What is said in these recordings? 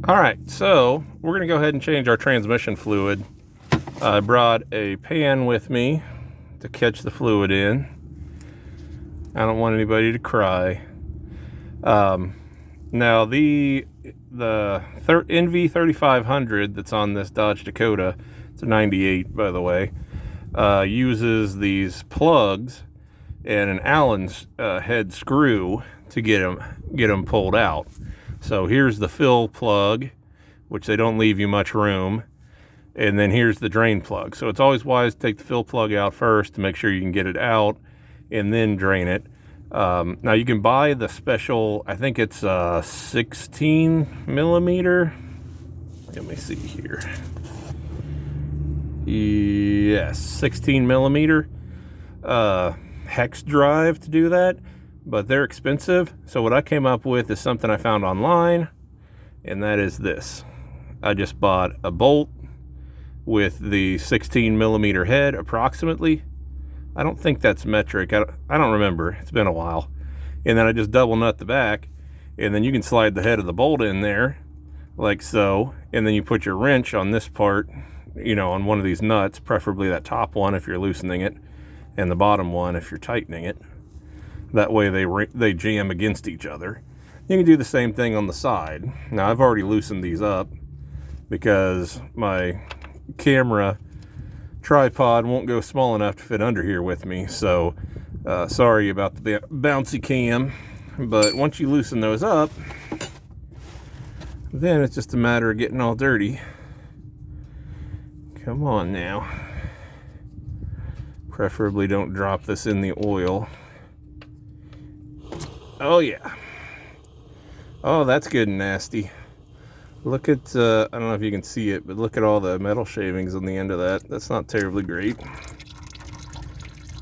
All right, so we're gonna go ahead and change our transmission fluid. I brought a pan with me to catch the fluid in. I don't want anybody to cry. Now the NV3500 that's on this Dodge Dakota, it's a 98 by the way, uses these plugs and an Allen's head screw to get them pulled out. So here's the fill plug, which they don't leave you much room, and then here's the drain plug. So it's always wise to take the fill plug out first to make sure you can get it out and then drain it. Now you can buy the special, I think it's 16 millimeter. Let me see here. Yes, 16 millimeter hex drive to do that, but they're expensive. So what I came up with is something I found online, and that is this. I just bought a bolt with the 16 millimeter head approximately. I don't think that's metric. I don't remember. It's been a while. And then I just double nut the back, and then you can slide the head of the bolt in there like so, and then you put your wrench on this part, you know, on one of these nuts, preferably that top one if you're loosening it, and the bottom one if you're tightening it. That way they jam against each other. You can do the same thing on the side. Now I've already loosened these up because my camera tripod won't go small enough to fit under here with me, so sorry about the bouncy cam. But once you loosen those up, then it's just a matter of getting all dirty. Come on now. Preferably don't drop this in the oil. Oh yeah. Oh, that's good and nasty. Look at, I don't know if you can see it, but look at all the metal shavings on the end of that. That's not terribly great.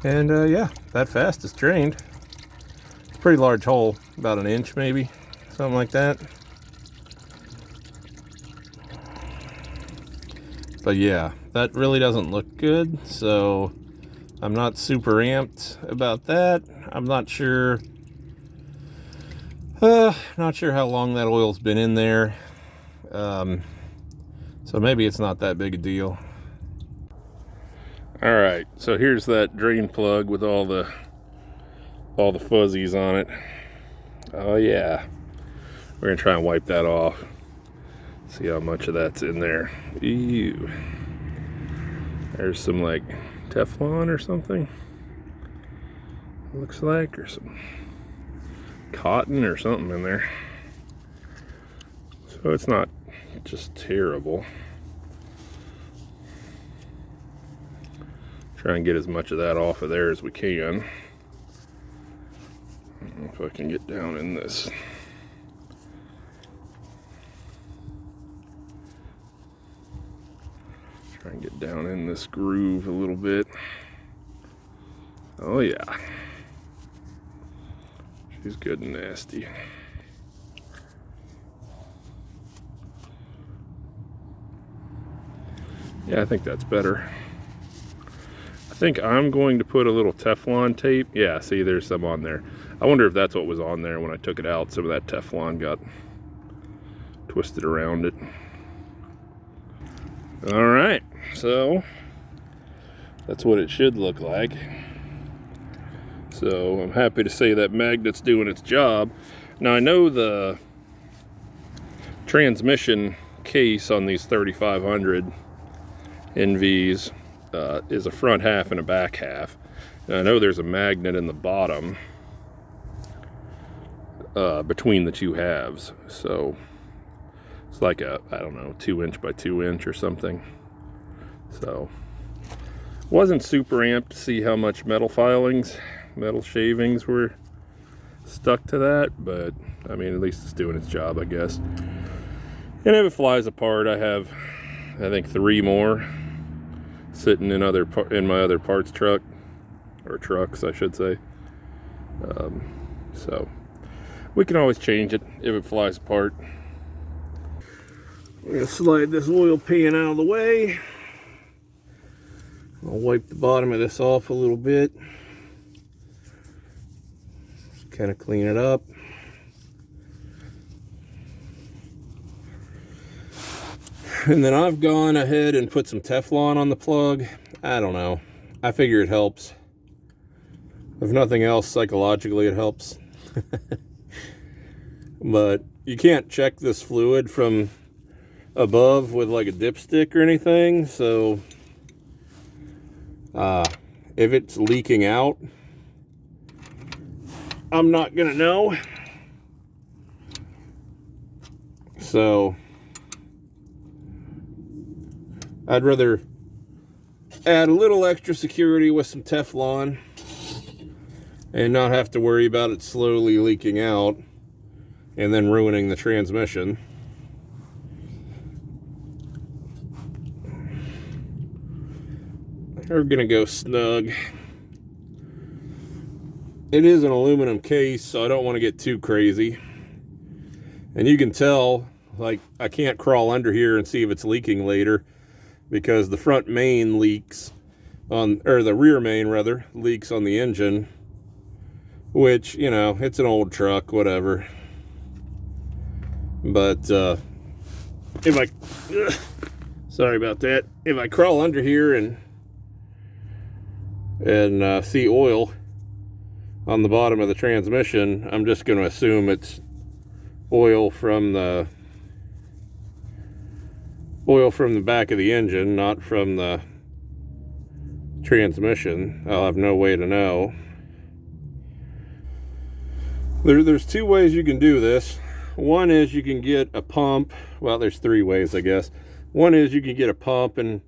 And yeah, that fast is drained. It's a pretty large hole, about an inch maybe, something like that. But yeah, that really doesn't look good, so I'm not super amped about that. I'm not sure how long that oil's been in there. So maybe it's not that big a deal. All right, so here's that drain plug with all the fuzzies on it. Oh yeah, we're gonna try and wipe that off. See how much of that's in there. Ew. There's some like Teflon or something, looks like, or some cotton or something in there. So it's not just terrible. Try and get as much of that off of there as we can. I don't know if I can get down in this. Try and get down in this groove a little bit. Oh yeah. She's good and nasty. Yeah, I think that's better. I think I'm going to put a little Teflon tape. Yeah, see, there's some on there. I wonder if that's what was on there when I took it out. Some of that Teflon got twisted around it. All right, so that's what it should look like. So I'm happy to say that magnet's doing its job. Now I know the transmission case on these 3500 NVs is a front half and a back half. And I know there's a magnet in the bottom between the two halves. So it's like a, I don't know, 2" by 2" or something. So wasn't super amped to see how much metal shavings were stuck to that, but I mean, at least it's doing its job, I guess. And if it flies apart, I have, I think, 3 more sitting in my other parts truck, or trucks, I should say. So we can always change it if it flies apart. I'm gonna slide this oil pan out of the way. I'll wipe the bottom of this off a little bit. Just kind of clean it up. And then I've gone ahead and put some Teflon on the plug. I don't know. I figure it helps. If nothing else, psychologically it helps. But you can't check this fluid from above with like a dipstick or anything. So if it's leaking out, I'm not gonna know. So I'd rather add a little extra security with some Teflon and not have to worry about it slowly leaking out and then ruining the transmission. We're gonna go snug. It is an aluminum case, so I don't want to get too crazy. And you can tell, like, I can't crawl under here and see if it's leaking later, because the front main leaks on, or the rear main rather, leaks on the engine, which, you know, it's an old truck, whatever. But if I, sorry about that, if I crawl under here and see oil on the bottom of the transmission, I'm just going to assume it's oil from the back of the engine, not from the transmission. I'll have no way to know. There's two ways you can do this. One is you can get a pump. Well, there's three ways, I guess. One is you can get a pump and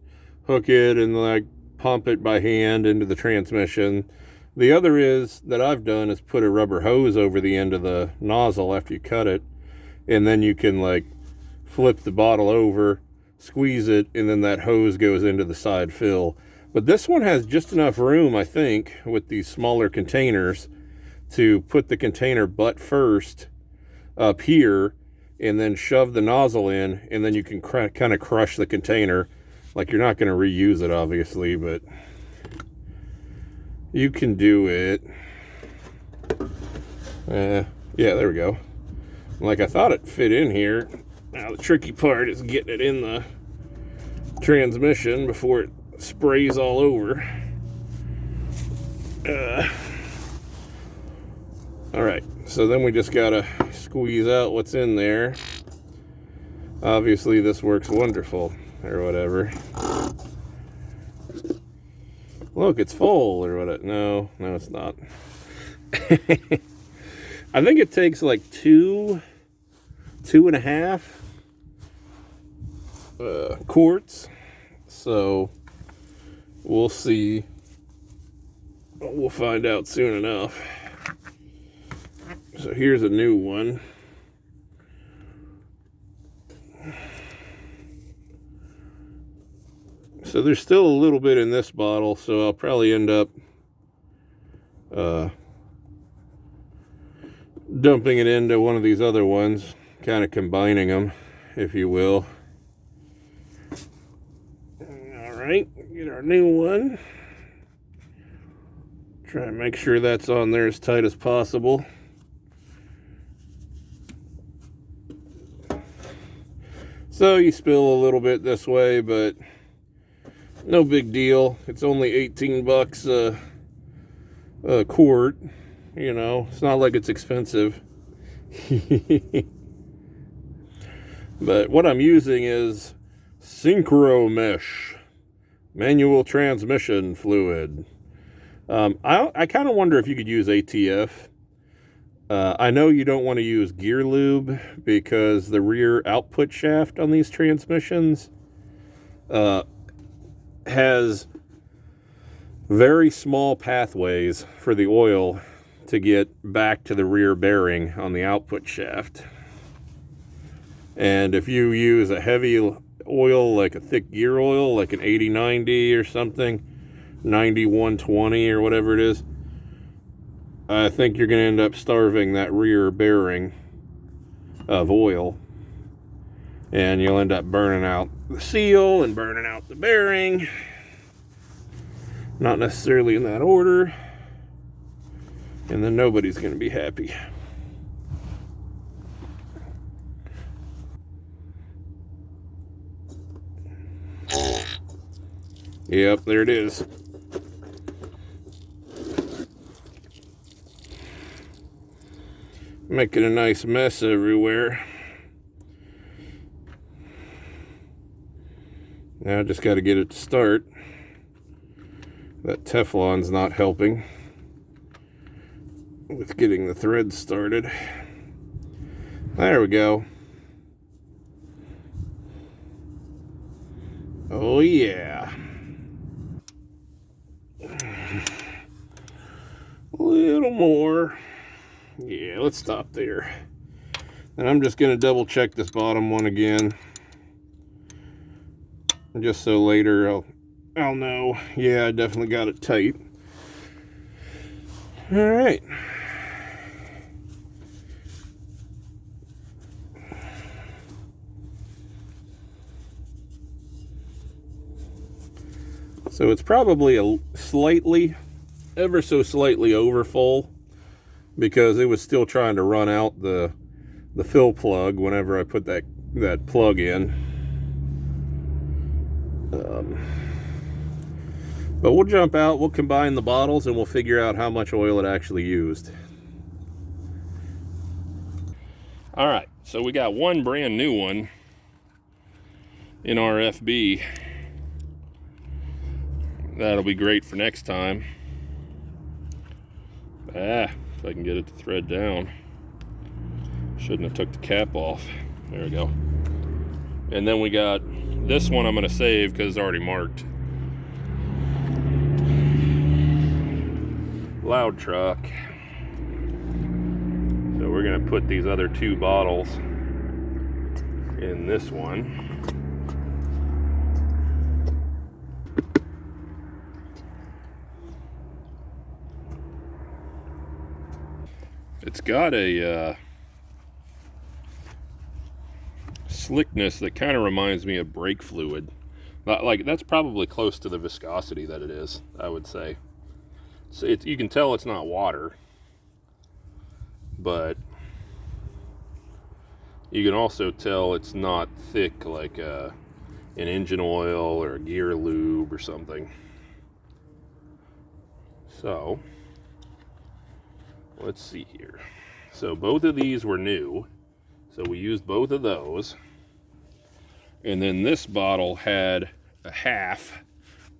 hook it and like pump it by hand into the transmission. The other is, that I've done, is put a rubber hose over the end of the nozzle after you cut it, and then you can like flip the bottle over, squeeze it, and then that hose goes into the side fill. But this one has just enough room, I think, with these smaller containers to put the container butt first up here and then shove the nozzle in, and then you can kind of crush the container. Like, you're not going to reuse it, obviously, but you can do it. Yeah, there we go. Like, I thought it fit in here. Now the tricky part is getting it in the transmission before it sprays all over. All right, so then we just gotta squeeze out what's in there. Obviously this works wonderful, or whatever. Look, it's full, or what? No, it's not. I think it takes like two and a half quarts. So we'll see. We'll find out soon enough. So here's a new one. So there's still a little bit in this bottle, so I'll probably end up dumping it into one of these other ones, kind of combining them, if you will. All right, get our new one. Try and make sure that's on there as tight as possible. So you spill a little bit this way, but no big deal. It's only 18 bucks a quart. You know, it's not like it's expensive. But what I'm using is Synchro Mesh manual transmission fluid. I kind of wonder if you could use ATF. I know you don't want to use gear lube because the rear output shaft on these transmissions has very small pathways for the oil to get back to the rear bearing on the output shaft. And if you use a heavy oil, like a thick gear oil, like an 80-90 or something, 90-120 or whatever it is, I think you're going to end up starving that rear bearing of oil. And you'll end up burning out the seal and burning out the bearing. Not necessarily in that order. And then nobody's going to be happy. Yep, there it is. Making a nice mess everywhere. Now I just got to get it to start. That Teflon's not helping with getting the threads started. There we go. Oh yeah. A little more. Yeah, let's stop there. And I'm just going to double check this bottom one again, just so later I'll know. Yeah, I definitely got it tight. All right. So it's probably a ever so slightly over full, because it was still trying to run out the fill plug whenever I put that plug in. But we'll jump out, we'll combine the bottles, and we'll figure out how much oil it actually used. All right, so we got one brand new one in our FB. That'll be great for next time. If I can get it to thread down. Shouldn't have took the cap off. There we go. And then we got this one I'm going to save because it's already marked. Loud truck. So we're going to put these other two bottles in this one. It's got a slickness that kind of reminds me of brake fluid. Like, that's probably close to the viscosity that it is, I would say. So you can tell it's not water, but you can also tell it's not thick like an engine oil or a gear lube or something. So let's see here. So both of these were new, so we used both of those. And then this bottle had a half.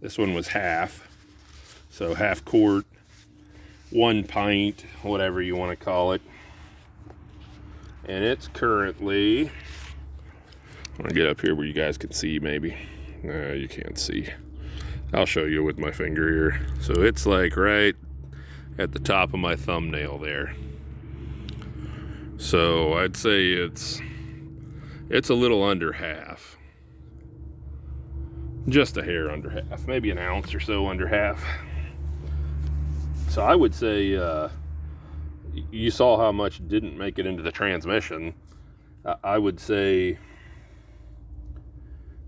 This one was half. So half quart, 1 pint, whatever you want to call it. And it's currently, I'm gonna get up here where you guys can see maybe. No, you can't see. I'll show you with my finger here. So it's like right at the top of my thumbnail there. So I'd say it's a little under half. Just a hair under half, maybe an ounce or so under half. So I would say, you saw how much didn't make it into the transmission. I would say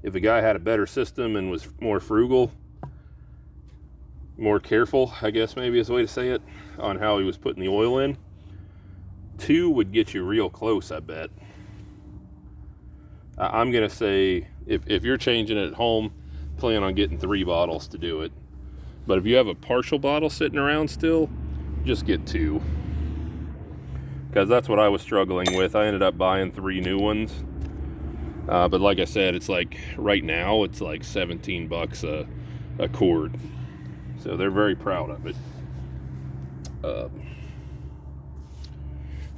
if a guy had a better system and was more frugal, more careful, I guess maybe is the way to say it, on how he was putting the oil in, 2 would get you real close, I bet. I'm gonna say if you're changing it at home, plan on getting 3 bottles to do it. But if you have a partial bottle sitting around still, just get 2. Because that's what I was struggling with. I ended up buying 3 new ones. But like I said, it's like, right now, it's like 17 bucks a quart. So they're very proud of it.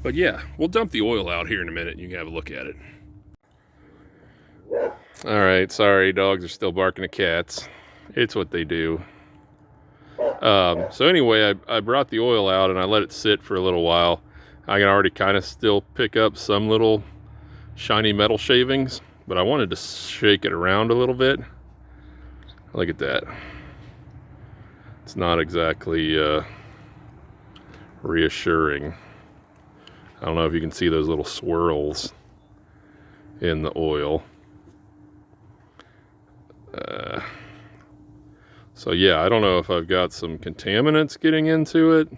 But yeah, we'll dump the oil out here in a minute and you can have a look at it. All right, sorry, dogs are still barking at cats. It's what they do. So anyway, I brought the oil out and I let it sit for a little while. I can already kind of still pick up some little shiny metal shavings, but I wanted to shake it around a little bit. Look at that. It's not exactly reassuring. I don't know if you can see those little swirls in the oil. So yeah, I don't know if I've got some contaminants getting into it.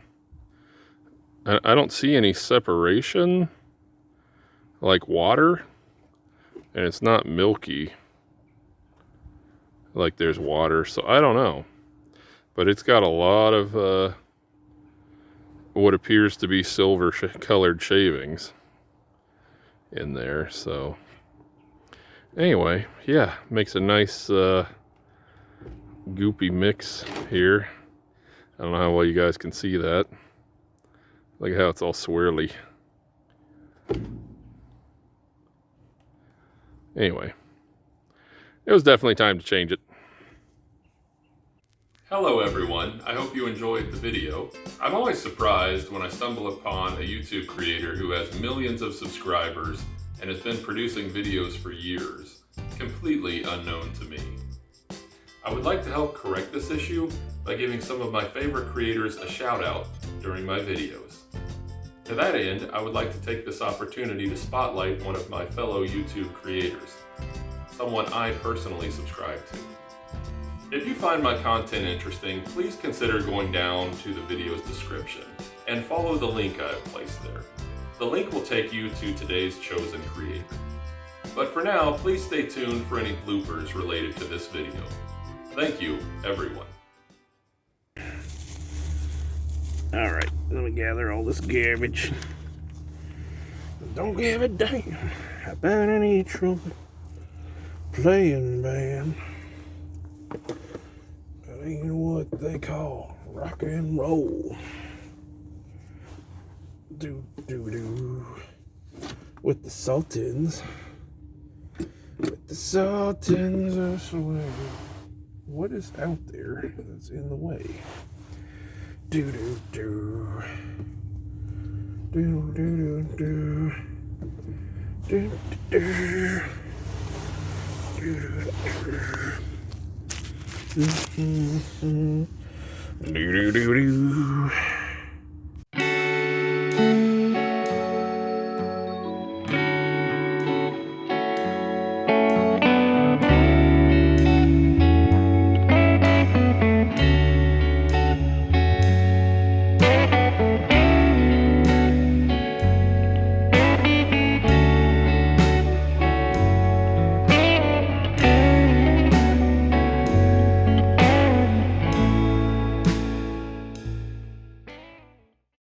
I don't see any separation like water, and it's not milky. like there's water, so I don't know. But it's got a lot of what appears to be silver colored shavings in there. So anyway, yeah, makes a nice goopy mix here. I don't know how well you guys can see that. Look at how it's all swirly. Anyway, it was definitely time to change it. Hello everyone, I hope you enjoyed the video. I'm always surprised when I stumble upon a YouTube creator who has millions of subscribers and has been producing videos for years, completely unknown to me. I would like to help correct this issue by giving some of my favorite creators a shout out during my videos. To that end, I would like to take this opportunity to spotlight one of my fellow YouTube creators, someone I personally subscribe to. If you find my content interesting, please consider going down to the video's description and follow the link I have placed there. The link will take you to today's chosen creator. But for now, please stay tuned for any bloopers related to this video. Thank you, everyone. Alright, let me gather all this garbage. Don't give a damn about any trouble playing band. That ain't what they call rock and roll. Do do do. With the Sultans. With the Sultans, I swear. What is out there that's in the way? Do do do. Do do do do. Do do do. Do do do do.